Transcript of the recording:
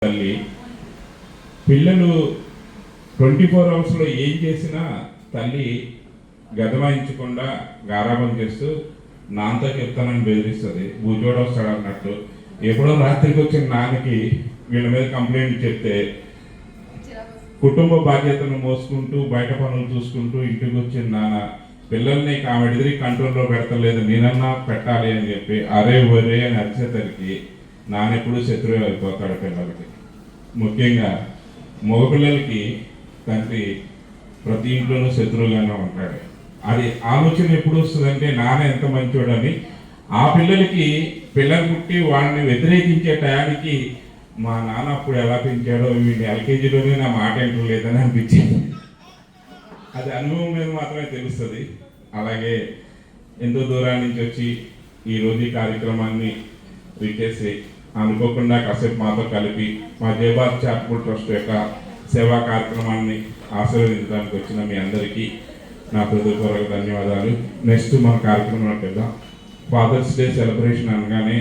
తల్లి పిల్లలు 24 అవర్స్లో ఏం చేసినా తల్లి గదమాయించకుండా గారాబం చేస్తూ నాన్నతో చెప్తానని బెదిరిస్తుంది. భూజోడు వస్తాడు అన్నట్టు. ఎప్పుడో రాత్రికి వచ్చిన నాన్నకి వీళ్ళ మీద కంప్లైంట్ చెప్తే కుటుంబ బాధ్యతను మోసుకుంటూ బయట పనులు చూసుకుంటూ ఇంటికి వచ్చిన నాన్న పిల్లల్ని కామెడీ కంట్రోల్లో పెడతలేదు, నేనన్నా పెట్టాలి అని చెప్పి అరే ఒరే అని అరిచేసరికి నాన్నెప్పుడు శత్రువు అయిపోతాడు పిల్లలకి. ముఖ్యంగా మగపిల్లలకి తండ్రి ప్రతి ఇంట్లోనూ శత్రువుగానే ఉంటాడు. అది ఆలోచన ఎప్పుడు వస్తుందంటే నాన్న ఎంత మంచోడని. ఆ పిల్లలకి పిల్లలు పుట్టి వాడిని వ్యతిరేకించే టయానికి మా నాన్న అప్పుడు ఎలా పెంచాడో వీడిని ఎల్కేజీలోనే నా మాట వింటలేదని అనిపించింది. అది అనుభవం మీద మాత్రమే తెలుస్తుంది. అలాగే ఎంతో దూరాన్ని నుంచి వచ్చి ఈరోజు ఈ కార్యక్రమాన్ని విచ్చేసి అనుకోకుండా కాసేపు మాతో కలిపి మా జయబాద్ చారిటబుల్ ట్రస్ట్ యొక్క సేవా కార్యక్రమాన్ని ఆశీర్వదించడానికి వచ్చిన మీ అందరికీ నా హృదయపూర్వక ధన్యవాదాలు. నెక్స్ట్ మన కార్యక్రమంలోకి వెళ్దాం. ఫాదర్స్ డే సెలబ్రేషన్ అనగానే